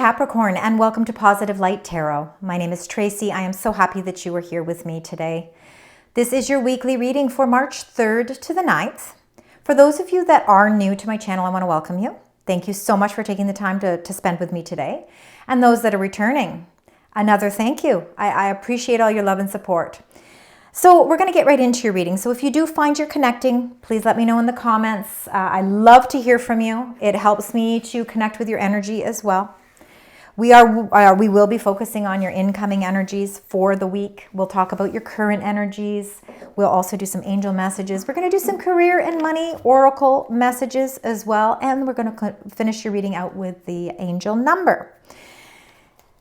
Capricorn, and welcome to Positive Light Tarot. My name is Tracy. I am so happy that you are here with me today. This is your weekly reading for March 3rd to the 9th. For those of you that are new to my channel, I want to welcome you. Thank you so much for taking the time to spend with me today. And those that are returning, another thank you. I appreciate all your love and support. So we're going to get right into your reading. So if you do find you're connecting, please let me know in the comments. I love to hear from you. It helps me to connect with your energy as well. We will be focusing on your incoming energies for the week. We'll talk about your current energies. We'll also do some angel messages. We're going to do some career and money oracle messages as well. And we're going to finish your reading out with the angel number.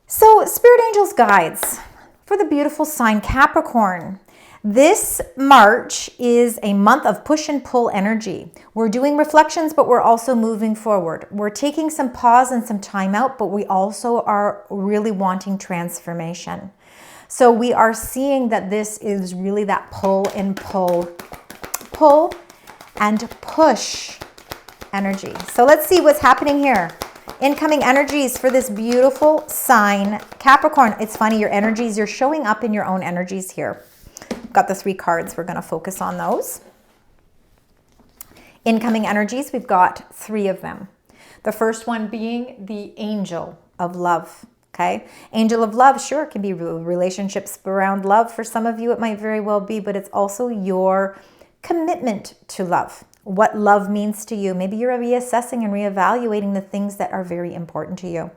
So Spirit Angels guides for the beautiful sign Capricorn. This March is a month of push and pull energy. We're doing reflections, but we're also moving forward. We're taking some pause and some time out, but we also are really wanting transformation. So we are seeing that this is really that pull and pull and push energy. So let's see what's happening here. Incoming energies for this beautiful sign, Capricorn. It's funny, your energies, you're showing up in your own energies here. Got the 3 cards. We're going to focus on those. Incoming energies, we've got 3 of them. The first one being the angel of love. Okay. Angel of love, sure, it can be relationships around love. For some of you, it might very well be, but it's also your commitment to love. What love means to you. Maybe you're reassessing and reevaluating the things that are very important to you.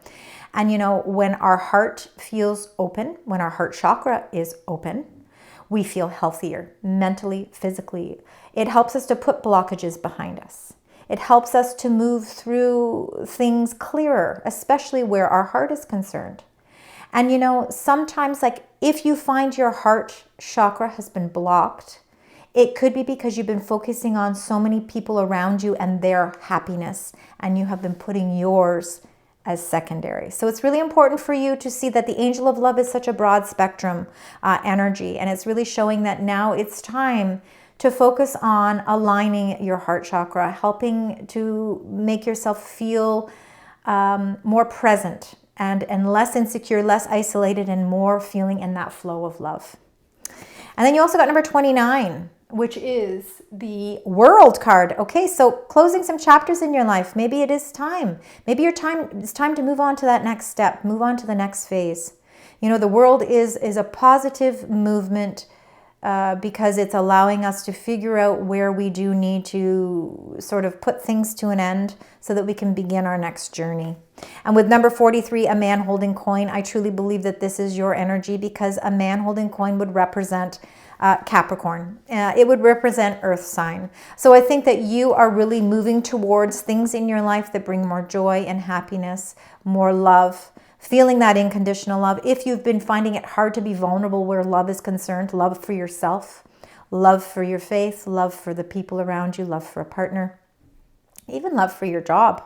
And you know, when our heart feels open, when our heart chakra is open, we feel healthier mentally, physically. It helps us to put blockages behind us. It helps us to move through things clearer, especially where our heart is concerned. And you know, sometimes like if you find your heart chakra has been blocked, it could be because you've been focusing on so many people around you and their happiness, and you have been putting yours as secondary. So it's really important for you to see that the angel of love is such a broad spectrum energy, and it's really showing that now it's time to focus on aligning your heart chakra, helping to make yourself feel more present and less insecure, less isolated, and more feeling in that flow of love. And then you also got number 29, which is the World card. Okay, so closing some chapters in your life. Maybe it is time. Maybe it's time to move on to that next step, move on to the next phase. You know, the World is a positive movement because it's allowing us to figure out where we do need to sort of put things to an end so that we can begin our next journey. And with number 43, a man holding coin, I truly believe that this is your energy, because a man holding coin would represent Capricorn. It would represent earth sign. So I think that you are really moving towards things in your life that bring more joy and happiness, more love, feeling that unconditional love. If you've been finding it hard to be vulnerable where love is concerned, love for yourself, love for your faith, love for the people around you, love for a partner, even love for your job.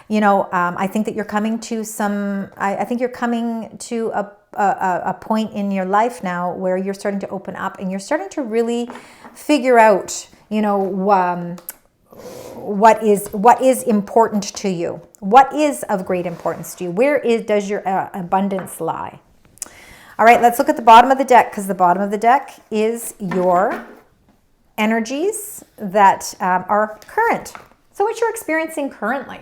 You know, I think that you're coming to I think you're coming to a point in your life now where you're starting to open up and you're starting to really figure out, you know, what is important to you, what is of great importance to you, where does your abundance lie. All right, let's look at the bottom of the deck, because the bottom of the deck is your energies that are current. So what you're experiencing currently.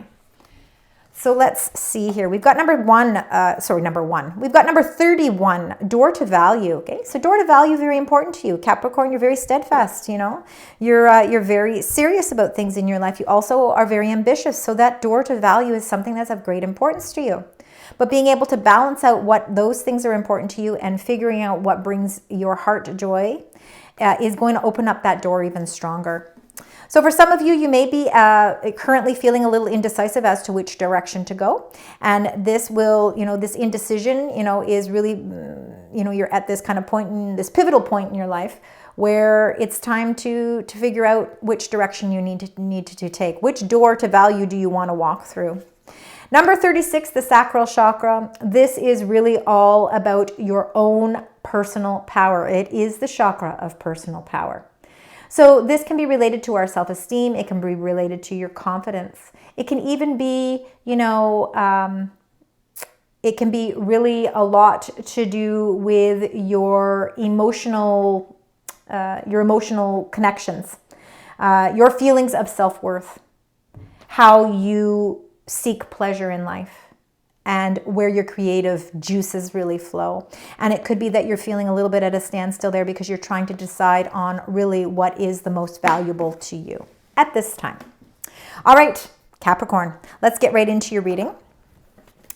So let's see here. We've got number 1. We've got number 31, door to value. Okay, so door to value, very important to you. Capricorn, you're very steadfast, you know. You're very serious about things in your life. You also are very ambitious. So that door to value is something that's of great importance to you. But being able to balance out what those things are important to you and figuring out what brings your heart joy is going to open up that door even stronger. So for some of you, you may be currently feeling a little indecisive as to which direction to go. And this will, you know, this indecision, you know, is really, you know, you're at this kind of point, this pivotal point in your life where it's time to figure out which direction you need to take. Which door to value do you want to walk through? Number 36, the sacral chakra. This is really all about your own personal power. It is the chakra of personal power. So this can be related to our self-esteem. It can be related to your confidence. It can even be, you know, It can be really a lot to do with your emotional connections, your feelings of self-worth, how you seek pleasure in life, and where your creative juices really flow. And it could be that you're feeling a little bit at a standstill there because you're trying to decide on really what is the most valuable to you at this time. All right, Capricorn, let's get right into your reading.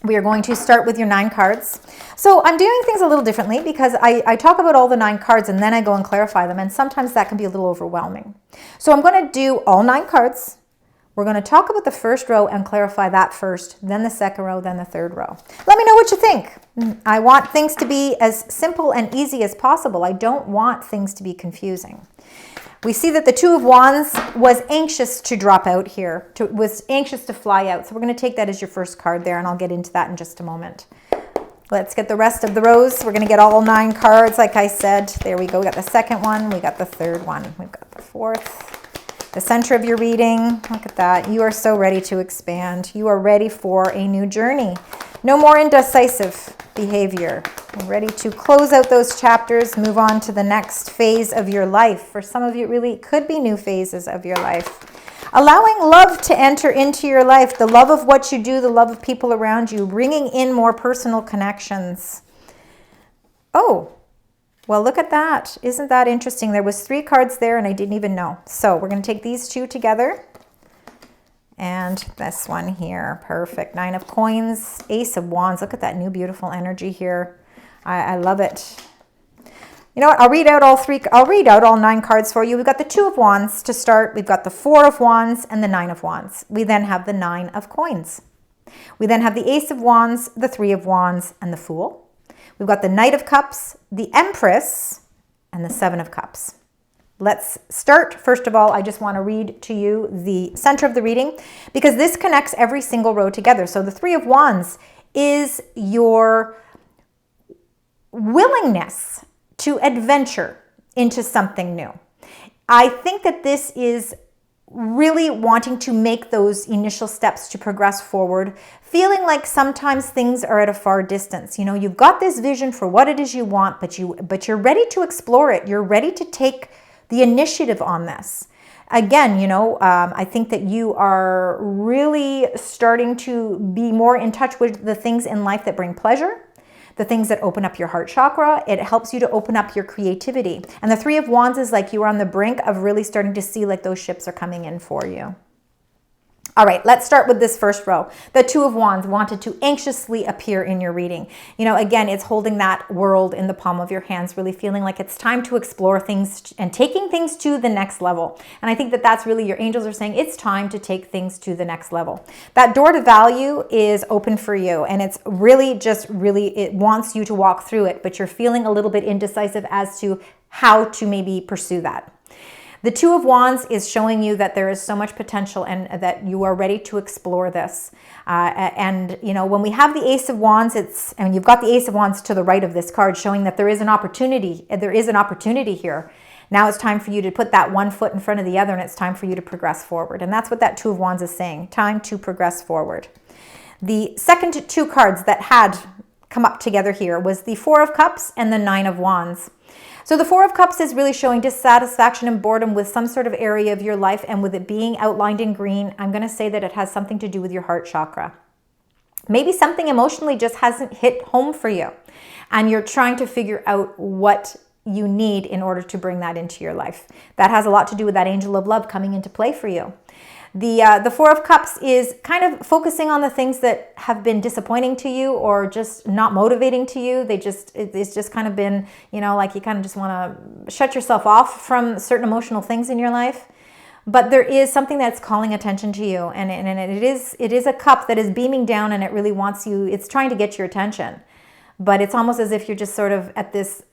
We are going to start with your 9 cards. So I'm doing things a little differently because I talk about all the 9 cards and then I go and clarify them. And sometimes that can be a little overwhelming. So I'm going to do all 9 cards. We're going to talk about the first row and clarify that first, then the second row, then the third row. Let me know what you think. I want things to be as simple and easy as possible. I don't want things to be confusing. We see that the 2 of Wands was anxious to drop out here, was anxious to fly out. So we're going to take that as your first card there, and I'll get into that in just a moment. Let's get the rest of the rows. We're going to get all 9 cards, like I said. There we go. We got the second one. We got the third one. We've got the fourth. The center of your reading, look at that. You are so ready to expand. You are ready for a new journey. No more indecisive behavior. You're ready to close out those chapters, move on to the next phase of your life. For some of you, it really could be new phases of your life. Allowing love to enter into your life, the love of what you do, the love of people around you, bringing in more personal connections. Oh, well, look at that. Isn't that interesting? There was 3 cards there and I didn't even know. So we're going to take these 2 together. And this one here. Perfect. 9 of coins, Ace of Wands. Look at that new beautiful energy here. I love it. You know what? I'll read out all 9 cards for you. We've got the 2 of Wands to start. We've got the 4 of Wands and the 9 of Wands. We then have the 9 of coins. We then have the Ace of Wands, the 3 of Wands, and the Fool. We've got the Knight of Cups, the Empress, and the 7 of Cups. Let's start. First of all, I just want to read to you the center of the reading because this connects every single row together. So the 3 of Wands is your willingness to adventure into something new. I think that this is really wanting to make those initial steps to progress forward, feeling like sometimes things are at a far distance. You know, you've got this vision for what it is you want, but you're ready to explore it. You're ready to take the initiative on this. Again, you know, I think that you are really starting to be more in touch with the things in life that bring pleasure, the things that open up your heart chakra. It helps you to open up your creativity. And the 3 of Wands is like you are on the brink of really starting to see like those ships are coming in for you. All right, let's start with this first row. The 2 of Wands wanted to anxiously appear in your reading. You know, again, it's holding that world in the palm of your hands, really feeling like it's time to explore things and taking things to the next level. And I think that that's really, your angels are saying it's time to take things to the next level. That door to value is open for you, and it's really it wants you to walk through it, but you're feeling a little bit indecisive as to how to maybe pursue that. The 2 of Wands is showing you that there is so much potential and that you are ready to explore this. And, you know, when we have the Ace of Wands, and you've got the Ace of Wands to the right of this card, showing that there is an opportunity. There is an opportunity here. Now it's time for you to put that one foot in front of the other, and it's time for you to progress forward. And that's what that 2 of Wands is saying, time to progress forward. The second 2 cards that had come up together here was the 4 of Cups and the 9 of Wands. So the 4 of Cups is really showing dissatisfaction and boredom with some sort of area of your life, and with it being outlined in green, I'm going to say that it has something to do with your heart chakra. Maybe something emotionally just hasn't hit home for you, and you're trying to figure out what you need in order to bring that into your life. That has a lot to do with that angel of love coming into play for you. The 4 of Cups is kind of focusing on the things that have been disappointing to you or just not motivating to you. It's just kind of been, you know, like you kind of just want to shut yourself off from certain emotional things in your life. But there is something that's calling attention to you, and it is a cup that is beaming down, and it really wants you, it's trying to get your attention. But it's almost as if you're just sort of at this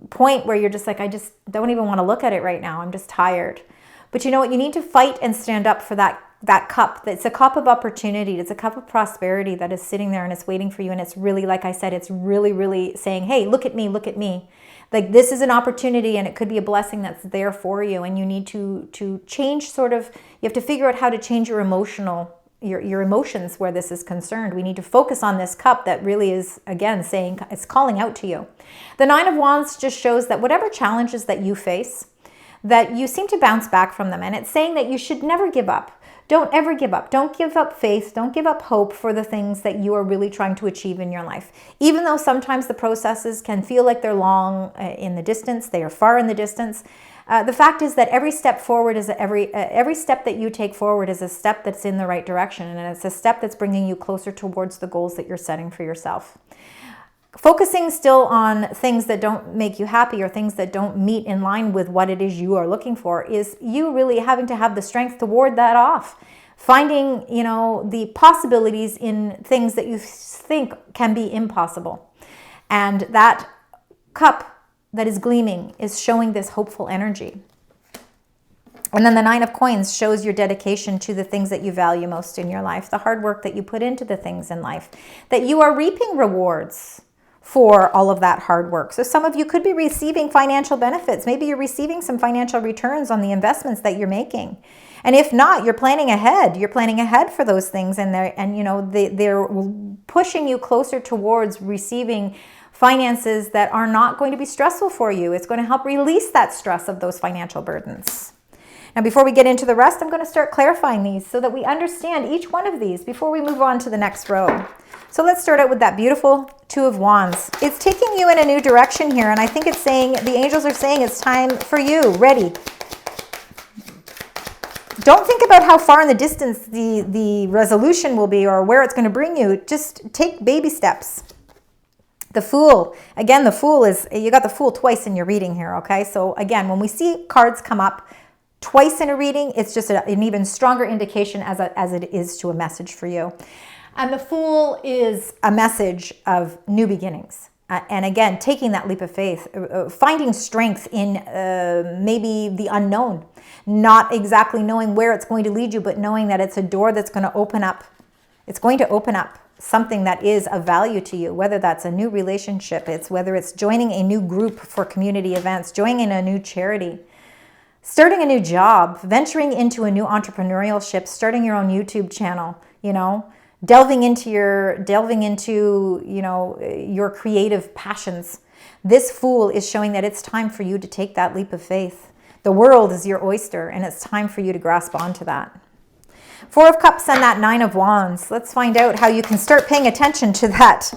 point where you're just like, I just don't even want to look at it right now. I'm just tired. But you know what? You need to fight and stand up for that cup. It's a cup of opportunity. It's a cup of prosperity that is sitting there and it's waiting for you. And it's really, like I said, it's really, really saying, hey, look at me, look at me. Like this is an opportunity, and it could be a blessing that's there for you. And you need to change you have to figure out how to change your emotional your emotions where this is concerned. We need to focus on this cup that really is, again, saying it's calling out to you. The Nine of Wands just shows that whatever challenges that you face, that you seem to bounce back from them. And it's saying that you should never give up. Don't ever give up. Don't give up faith. Don't give up hope for the things that you are really trying to achieve in your life. Even though sometimes the processes can feel like they're long in the distance, they are far in the distance. The fact is that every step forward is every step that you take forward is a step that's in the right direction, and it's a step that's bringing you closer towards the goals that you're setting for yourself. Focusing still on things that don't make you happy or things that don't meet in line with what it is you are looking for is you really having to have the strength to ward that off. Finding, the possibilities in things that you think can be impossible. And that cup that is gleaming is showing this hopeful energy. And then the Nine of Coins shows your dedication to the things that you value most in your life, the hard work that you put into the things in life, that you are reaping rewards for all of that hard work. So some of you could be receiving financial benefits. Maybe you're receiving some financial returns on the investments that you're making. And if not, you're planning ahead. You're planning ahead for those things, and they're pushing you closer towards receiving finances that are not going to be stressful for you. It's going to help release that stress of those financial burdens. Now, before we get into the rest, I'm going to start clarifying these so that we understand each one of these before we move on to the next row. So let's start out with that beautiful Two of Wands. It's taking you in a new direction here, and I think it's saying, the angels are saying it's time for you. Ready. Don't think about how far in the distance the resolution will be or where it's going to bring you. Just take baby steps. The Fool. Again, the Fool is, you got the Fool twice in your reading here, okay? So again, when we see cards come up twice in a reading, it's just an even stronger indication as it is to a message for you. And the Fool is a message of new beginnings. And again, taking that leap of faith, finding strength in maybe the unknown, not exactly knowing where it's going to lead you, but knowing that it's a door that's going to open up. It's going to open up something that is of value to you, whether that's a new relationship, whether it's joining a new group for community events, joining a new charity, starting a new job, venturing into a new entrepreneurship, starting your own YouTube channel, delving into your creative passions. This Fool is showing that it's time for you to take that leap of faith. The world is your oyster, and it's time for you to grasp onto that. Four of Cups and that Nine of Wands. Let's find out how you can start paying attention to that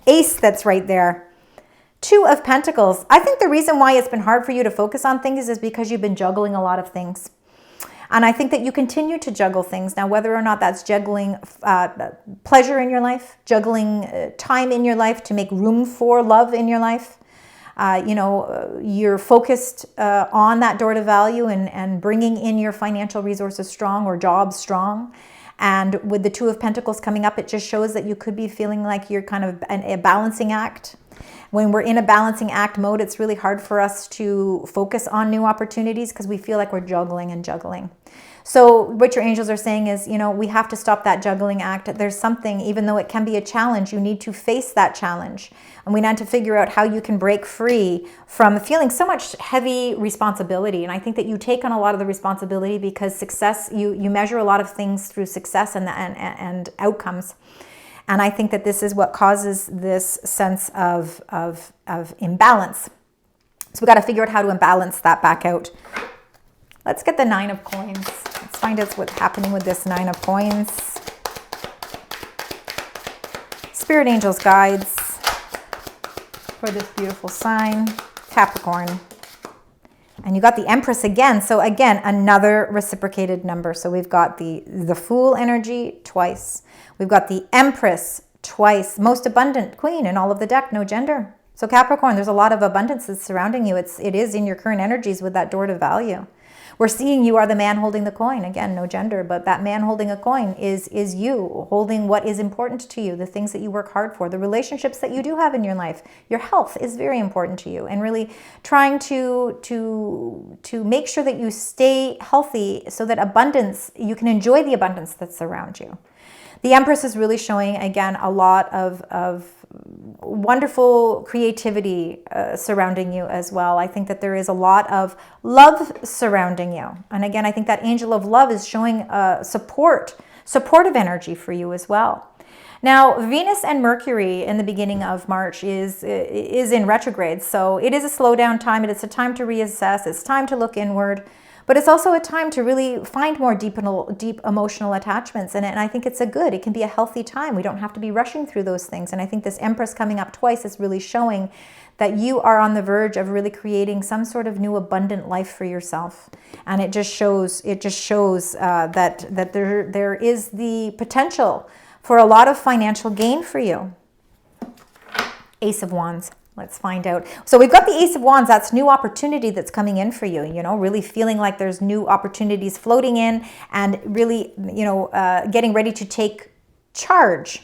Ace that's right there. Two of Pentacles. I think the reason why it's been hard for you to focus on things is because you've been juggling a lot of things. And I think that you continue to juggle things. Now, whether or not that's juggling pleasure in your life, juggling time in your life to make room for love in your life, you're focused on that door to value and bringing in your financial resources strong or jobs strong. And with the Two of Pentacles coming up, it just shows that you could be feeling like you're kind of a balancing act. When we're in a balancing act mode, it's really hard for us to focus on new opportunities because we feel like we're juggling and juggling. So what your angels are saying is, we have to stop that juggling act. There's something, even though it can be a challenge, you need to face that challenge. And we need to figure out how you can break free from feeling so much heavy responsibility. And I think that you take on a lot of the responsibility because success, you measure a lot of things through success and outcomes. And I think that this is what causes this sense of imbalance. So we got to figure out how to imbalance that back out. Let's get the Nine of Coins. Let's find out what's happening with this Nine of Coins. Spirit angels, guides for this beautiful sign, Capricorn. And you got the Empress again. So again, another reciprocated number. So we've got the Fool energy twice. We've got the Empress twice. Most abundant queen in all of the deck, no gender. So Capricorn, there's a lot of abundance that's surrounding you. It is in your current energies with that door to value. We're seeing you are the man holding the coin. Again, no gender, but that man holding a coin is you, holding what is important to you, the things that you work hard for, the relationships that you do have in your life. Your health is very important to you, and really trying to make sure that you stay healthy so that you can enjoy the abundance that's around you. The Empress is really showing, again, a lot of wonderful creativity surrounding you as well. I think that there is a lot of love surrounding you. And again, I think that Angel of Love is showing support supportive energy for you as well. Now, Venus and Mercury in the beginning of March is in retrograde, so it is a slowdown time. It is a time to reassess. It's time to look inward, but it's also a time to really find more deep emotional attachments. And I think it can be a healthy time. We don't have to be rushing through those things. And I think this Empress coming up twice is really showing that you are on the verge of really creating some sort of new abundant life for yourself. And it just shows that there is the potential for a lot of financial gain for you. Ace of Wands. Let's find out. So we've got the Ace of Wands. That's new opportunity that's coming in for you, really feeling like there's new opportunities floating in and really, getting ready to take charge.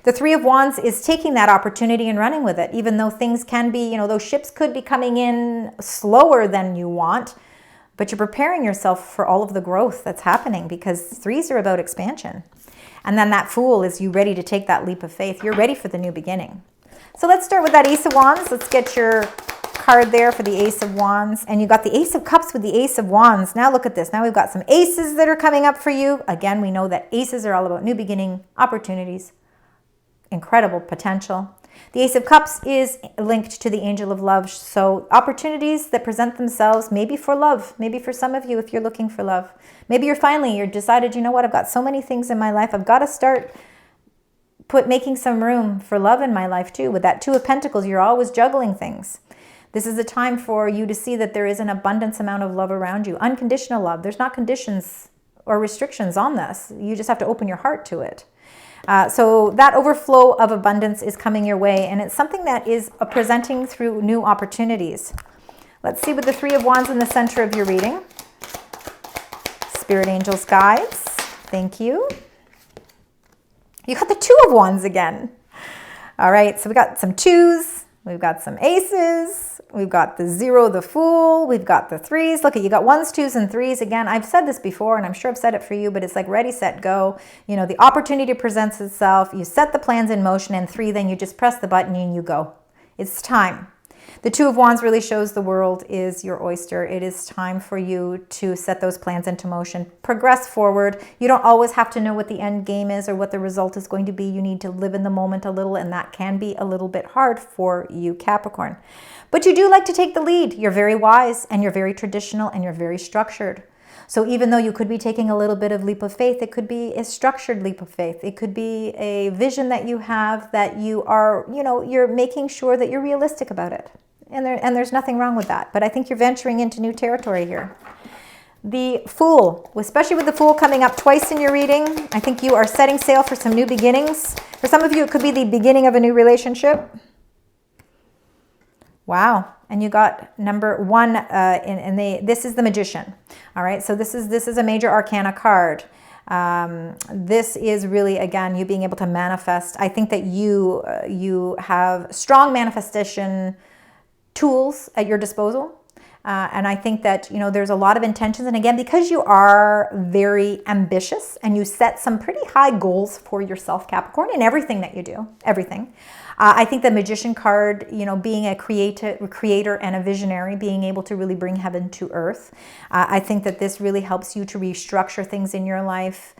The Three of Wands is taking that opportunity and running with it, even though things can be, those ships could be coming in slower than you want, but you're preparing yourself for all of the growth that's happening because threes are about expansion. And then that Fool is you ready to take that leap of faith. You're ready for the new beginning. So let's start with that Ace of Wands. Let's get your card there for the Ace of Wands. And you got the Ace of Cups with the Ace of Wands. Now look at this. Now we've got some aces that are coming up for you. Again, we know that aces are all about new beginning, opportunities, incredible potential. The Ace of Cups is linked to the Angel of Love. So opportunities that present themselves, maybe for love, maybe for some of you if you're looking for love. Maybe you're decided, you know what, I've got so many things in my life. I've got to start making some room for love in my life too. With that Two of Pentacles, you're always juggling things. This is a time for you to see that there is an abundance amount of love around you. Unconditional love. There's not conditions or restrictions on this. You just have to open your heart to it. So that overflow of abundance is coming your way, and it's something that is presenting through new opportunities. Let's see with the Three of Wands in the center of your reading. Spirit angels, guides, thank you. You got the Two of Wands again. All right, so we got some twos, we've got some aces, we've got the zero, the Fool, we've got the threes. Look, you got ones, twos, and threes. Again, I've said this before, and I'm sure I've said it for you, but it's like ready, set, go. The opportunity presents itself. You set the plans in motion, and three, then you just press the button and you go. It's time. The Two of Wands really shows the world is your oyster. It is time for you to set those plans into motion. Progress forward. You don't always have to know what the end game is or what the result is going to be. You need to live in the moment a little, and that can be a little bit hard for you, Capricorn. But you do like to take the lead. You're very wise, and you're very traditional, and you're very structured. So even though you could be taking a little bit of leap of faith, it could be a structured leap of faith. It could be a vision that you have that you are, you're making sure that you're realistic about it. And there's nothing wrong with that. But I think you're venturing into new territory here. The Fool, especially with the Fool coming up twice in your reading, I think you are setting sail for some new beginnings. For some of you, it could be the beginning of a new relationship. Wow. And you got number one, this is the Magician. All right, so this is a major arcana card. This is really, again, you being able to manifest. I think that you have strong manifestation tools at your disposal. And I think that, there's a lot of intentions. And again, because you are very ambitious and you set some pretty high goals for yourself, Capricorn, in everything that you do, everything. I think the Magician card, being a creator and a visionary, being able to really bring heaven to earth. I think that this really helps you to restructure things in your life.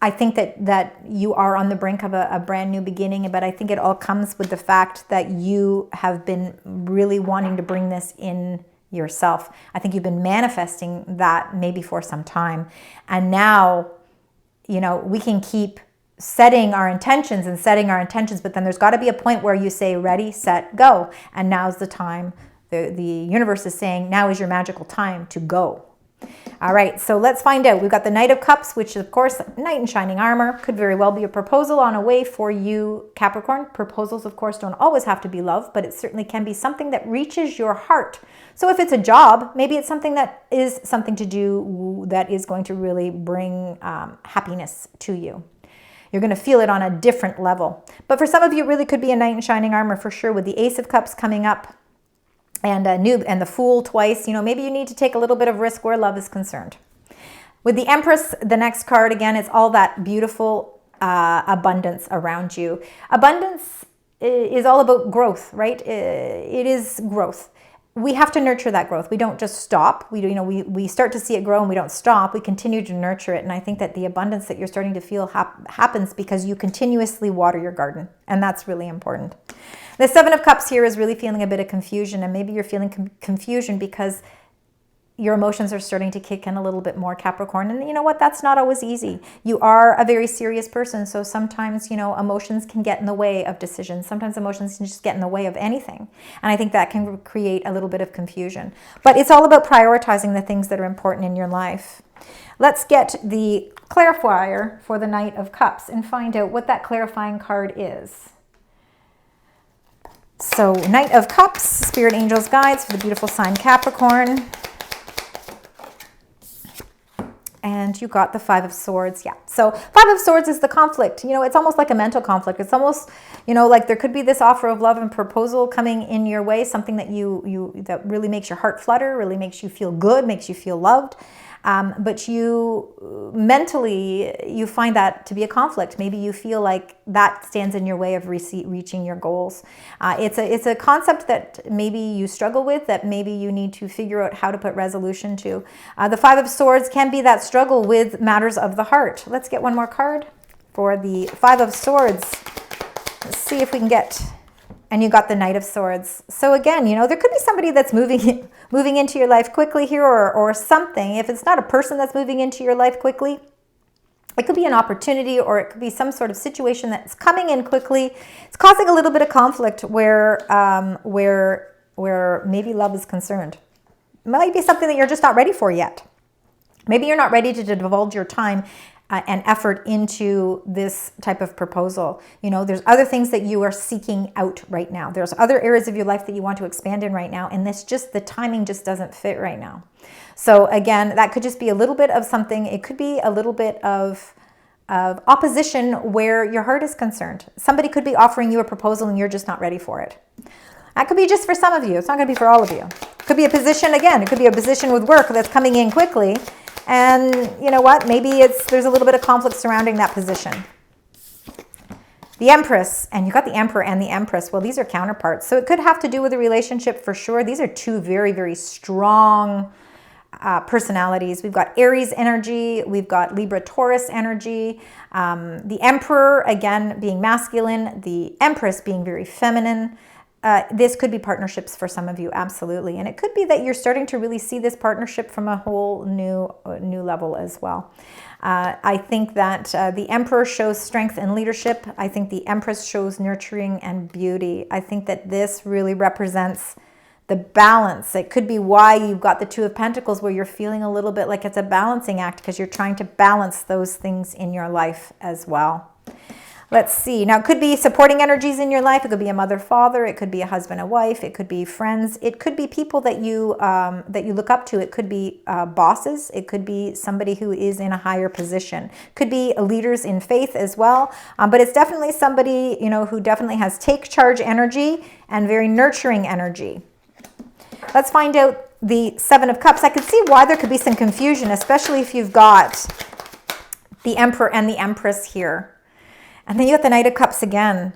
I think that you are on the brink of a brand new beginning, but I think it all comes with the fact that you have been really wanting to bring this in yourself. I think you've been manifesting that maybe for some time. And now, we can keep setting our intentions, but then there's got to be a point where you say, ready, set, go. And now's the time. The universe is saying, now is your magical time to go. All right, so let's find out. We've got the Knight of Cups, which is, of course, Knight in Shining Armor. Could very well be a proposal on a way for you, Capricorn. Proposals, of course, don't always have to be love, but it certainly can be something that reaches your heart. So if it's a job, maybe it's something that is something to do that is going to really bring happiness to you. You're going to feel it on a different level. But for some of you, it really could be a Knight in Shining Armor for sure, with the Ace of Cups coming up. And the Fool twice. Maybe you need to take a little bit of risk where love is concerned. With the Empress, the next card, again, it's all that beautiful abundance around you. Abundance is all about growth, right? It is growth. we have to nurture that growth. We don't just stop. We start to see it grow and we don't stop. We continue to nurture it. And I think that the abundance that you're starting to feel happens because you continuously water your garden. And that's really important. The Seven of Cups here is really feeling a bit of confusion. And maybe you're feeling confusion because your emotions are starting to kick in a little bit more, Capricorn. And you know what? That's not always easy. You are a very serious person. So sometimes, emotions can get in the way of decisions. Sometimes emotions can just get in the way of anything. And I think that can create a little bit of confusion. But it's all about prioritizing the things that are important in your life. Let's get the clarifier for the Knight of Cups and find out what that clarifying card is. So Knight of Cups, Spirit Angels Guides for the beautiful sign Capricorn. And you got the Five of Swords. Yeah. So Five of Swords is the conflict. It's almost like a mental conflict. It's almost, like there could be this offer of love and proposal coming in your way, something that that really makes your heart flutter, really makes you feel good, makes you feel loved. But you mentally, you find that to be a conflict. Maybe you feel like that stands in your way of reaching your goals. It's a concept that maybe you struggle with, that maybe you need to figure out how to put resolution to. The Five of Swords can be that struggle with matters of the heart. Let's get one more card for the Five of Swords. Let's see if we can get... And you got the Knight of Swords. So again, there could be somebody that's moving into your life quickly here, or something. If it's not a person that's moving into your life quickly, it could be an opportunity, or it could be some sort of situation that's coming in quickly. It's causing a little bit of conflict where maybe love is concerned. It might be something that you're just not ready for yet. Maybe you're not ready to divulge your time and effort into this type of proposal. There's other things that you are seeking out right now. There's other areas of your life that you want to expand in right now, and the timing just doesn't fit right now. So again, that could just be a little bit of something. It could be a little bit of opposition where your heart is concerned. Somebody could be offering you a proposal and you're just not ready for it. That could be just for some of you. It's not going to be for all of you. It could be a position, again, it could be a position with work that's coming in quickly. And you know what? Maybe there's a little bit of conflict surrounding that position. The Empress, and you got the Emperor and the Empress. Well, these are counterparts. So it could have to do with a relationship for sure. These are two very, very strong personalities. We've got Aries energy. We've got Libra Taurus energy. The Emperor, again, being masculine. The Empress being very feminine. This could be partnerships for some of you, absolutely. And it could be that you're starting to really see this partnership from a whole new level as well. I think that the Emperor shows strength and leadership. I think the Empress shows nurturing and beauty. I think that this really represents the balance. It could be why you've got the Two of Pentacles, where you're feeling a little bit like it's a balancing act, because you're trying to balance those things in your life as well. Let's see. Now, it could be supporting energies in your life. It could be a mother, father. It could be a husband, a wife. It could be friends. It could be people that you look up to. It could be bosses. It could be somebody who is in a higher position. Could be leaders in faith as well. But it's definitely somebody, who definitely has take charge energy and very nurturing energy. Let's find out the Seven of Cups. I could see why there could be some confusion, especially if you've got the Emperor and the Empress here. And then you got the Knight of Cups again.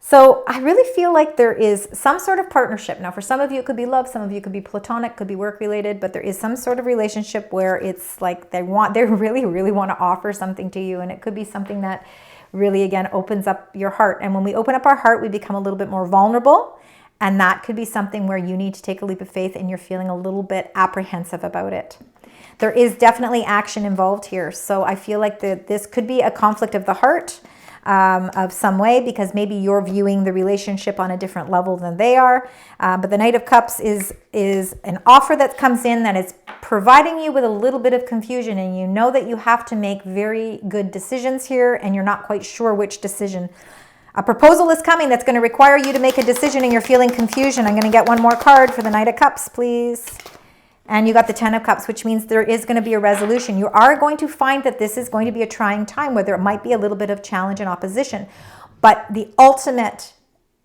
So I really feel like there is some sort of partnership. Now, for some of you, it could be love. Some of you, it could be platonic, could be work-related. But there is some sort of relationship where it's like they really, really want to offer something to you. And it could be something that really, again, opens up your heart. And when we open up our heart, we become a little bit more vulnerable. And that could be something where you need to take a leap of faith and you're feeling a little bit apprehensive about it. There is definitely action involved here. So I feel like this could be a conflict of the heart. Of some way, because maybe you're viewing the relationship on a different level than they are. But the Knight of Cups is an offer that comes in that is providing you with a little bit of confusion, and you know that you have to make very good decisions here, and you're not quite sure which decision. A proposal is coming that's going to require you to make a decision, and you're feeling confusion. I'm going to get one more card for the Knight of Cups, please. And you got the Ten of Cups, which means there is going to be a resolution. You are going to find that this is going to be a trying time, where there might be a little bit of challenge and opposition. But the ultimate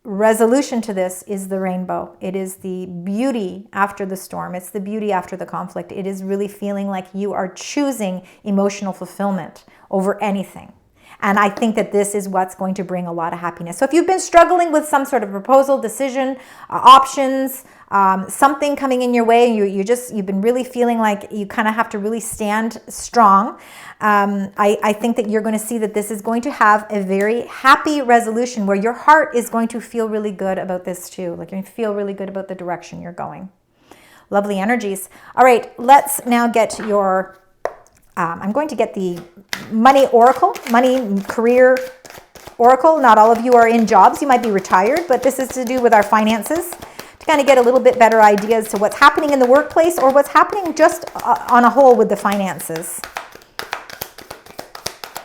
resolution to this is the rainbow. It is the beauty after the storm. It's the beauty after the conflict. It is really feeling like you are choosing emotional fulfillment over anything. And I think that this is what's going to bring a lot of happiness. So if you've been struggling with some sort of proposal, decision, options, something coming in your way, you've been really feeling like you kind of have to really stand strong, I think that you're going to see that this is going to have a very happy resolution where your heart is going to feel really good about this too. Like you feel really good about the direction you're going. Lovely energies. All right, let's now get your, I'm going to get the money oracle, money career oracle. Not all of you are in jobs. You might be retired, but this is to do with our finances, to kind of get a little bit better ideas to what's happening in the workplace or what's happening just on a whole with the finances.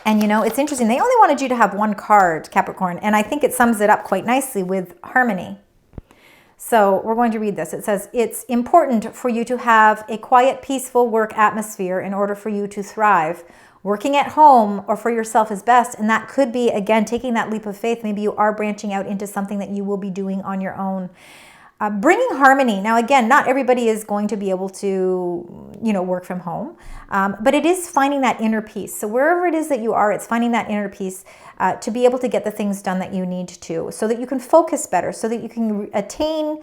And you know, it's interesting. They only wanted you to have one card, Capricorn, and I think it sums it up quite nicely with harmony. So we're going to read this. It says, it's important for you to have a quiet, peaceful work atmosphere in order for you to thrive. Working at home or for yourself is best. And that could be, again, taking that leap of faith. Maybe you are branching out into something that you will be doing on your own. Bringing harmony. Now, again, not everybody is going to be able to, work from home, but it is finding that inner peace. So wherever it is that you are, it's finding that inner peace to be able to get the things done that you need to, so that you can focus better, so that you can retain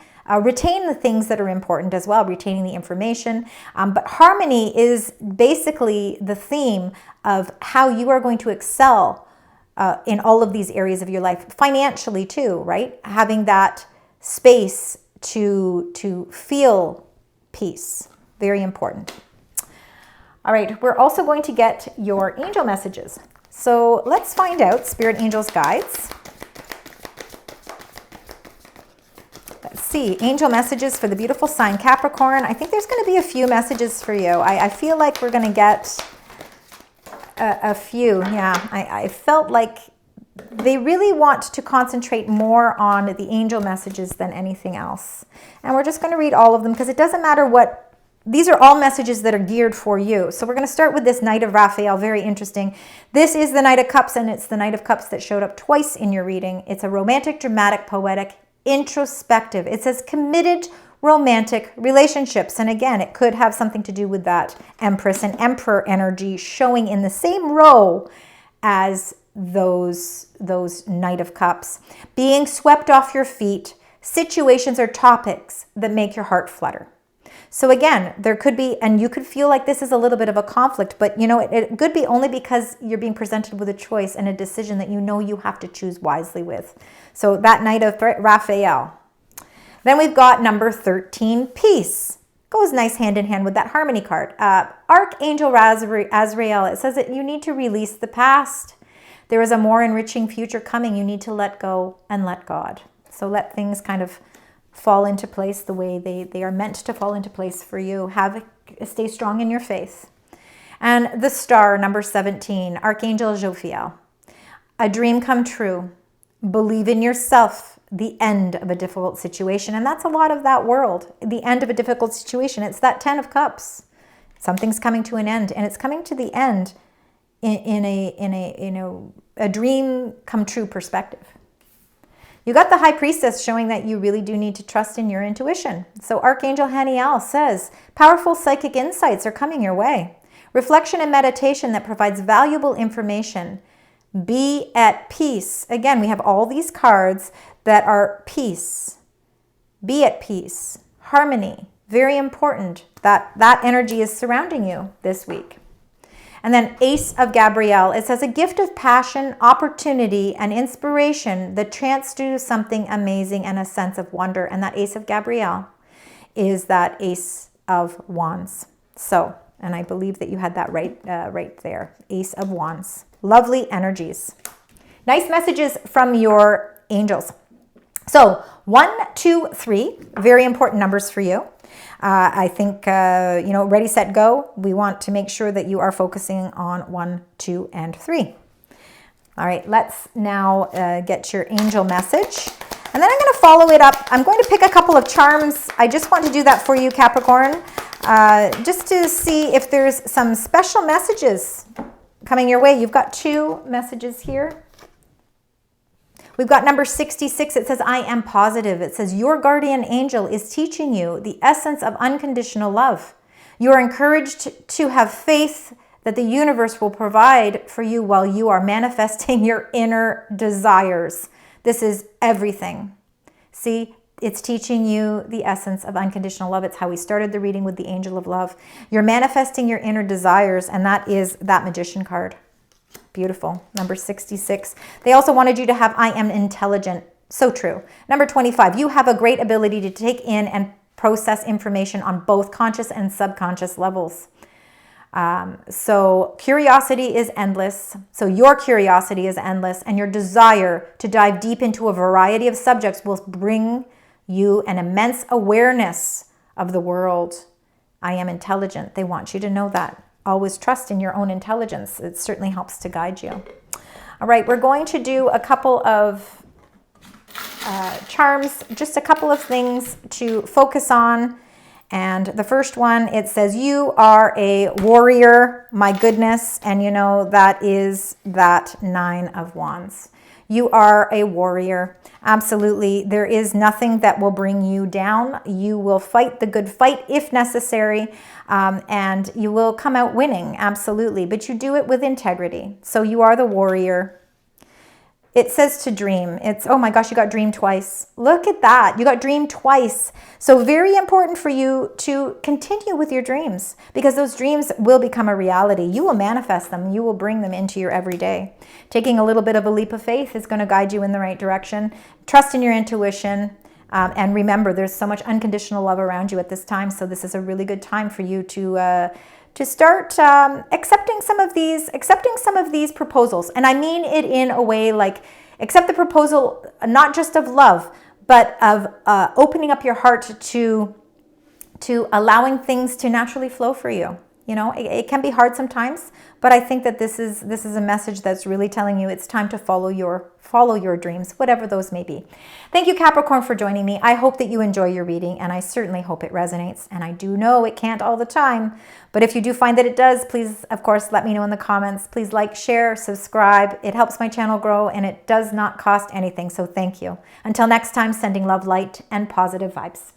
the things that are important as well, retaining the information. But harmony is basically the theme of how you are going to excel in all of these areas of your life, financially too, right? Having that space to feel peace. Very important. All right, we're also going to get your angel messages. So let's find out Spirit Angels Guides. Let's see, angel messages for the beautiful sign Capricorn. I think there's going to be a few messages for you. I feel like we're going to get a few. Yeah, I felt like they really want to concentrate more on the angel messages than anything else. And we're just going to read all of them because it doesn't matter what, these are all messages that are geared for you. So we're going to start with this Knight of Raphael, very interesting. This is the Knight of Cups, and it's the Knight of Cups that showed up twice in your reading. It's a romantic, dramatic, poetic, introspective. It says committed romantic relationships. And again, it could have something to do with that Empress and Emperor energy showing in the same row as those Knight of Cups. Being swept off your feet, situations or topics that make your heart flutter. So again, there could be, and you could feel like this is a little bit of a conflict, but it could be only because you're being presented with a choice and a decision that you have to choose wisely with. So that Knight of Raphael. Then we've got number 13, Peace. Goes nice hand in hand with that harmony card. Archangel Azrael, it says that you need to release the past. There is a more enriching future coming. You need to let go and let God. So let things kind of fall into place the way they are meant to fall into place for you. Stay strong in your faith. And the star, number 17, Archangel Jophiel. A dream come true. Believe in yourself. The end of a difficult situation. And that's a lot of that world. The end of a difficult situation. It's that 10 of Cups. Something's coming to an end. And it's coming to the end in a dream come true perspective. You got the High Priestess showing that you really do need to trust in your intuition. So Archangel Haniel says, powerful psychic insights are coming your way. Reflection and meditation that provides valuable information. Be at peace. Again, we have all these cards that are peace. Be at peace. Harmony. Very important that that energy is surrounding you this week. And then Ace of Gabrielle, it says a gift of passion, opportunity, and inspiration, the chance to do something amazing and a sense of wonder. And that Ace of Gabrielle is that Ace of Wands. So, and I believe that you had that right there, Ace of Wands. Lovely energies. Nice messages from your angels. So 1, 2, 3, very important numbers for you. I think, ready, set, go. We want to make sure that you are focusing on 1, 2, and 3. All right, let's now get your angel message. And then I'm going to follow it up. I'm going to pick a couple of charms. I just want to do that for you, Capricorn, just to see if there's some special messages coming your way. You've got 2 messages here. We've got number 66. It says, I am positive. It says, your guardian angel is teaching you the essence of unconditional love. You are encouraged to have faith that the universe will provide for you while you are manifesting your inner desires. This is everything. See, it's teaching you the essence of unconditional love. It's how we started the reading with the Angel of Love. You're manifesting your inner desires, and that is that Magician card. Beautiful. Number 66. They also wanted you to have I am intelligent. So true. Number 25. You have a great ability to take in and process information on both conscious and subconscious levels. So curiosity is endless. So your curiosity is endless, and your desire to dive deep into a variety of subjects will bring you an immense awareness of the world. I am intelligent. They want you to know that. Always trust in your own intelligence. It certainly helps to guide you. All right, we're going to do a couple of charms, just a couple of things to focus on. And the first one, it says, you are a warrior, my goodness. And you know, that is that 9 of Wands. You are a warrior. Absolutely. There is nothing that will bring you down. You will fight the good fight if necessary, and you will come out winning. Absolutely. But you do it with integrity. So you are the warrior. It says to dream. It's, oh my gosh, you got dream twice. Look at that. You got dream twice. So very important for you to continue with your dreams, because those dreams will become a reality. You will manifest them. You will bring them into your everyday. Taking a little bit of a leap of faith is going to guide you in the right direction. Trust in your intuition. And remember, there's so much unconditional love around you at this time. So this is a really good time for you to start accepting some of these proposals. And I mean it in a way like accept the proposal, not just of love, but of opening up your heart to allowing things to naturally flow for you. You know, it can be hard sometimes, but I think that this is a message that's really telling you it's time to follow your dreams, whatever those may be. Thank you, Capricorn, for joining me. I hope that you enjoy your reading, and I certainly hope it resonates. And I do know it can't all the time, but if you do find that it does, please, of course, let me know in the comments. Please like, share, subscribe. It helps my channel grow, and it does not cost anything, so thank you. Until next time, sending love, light, and positive vibes.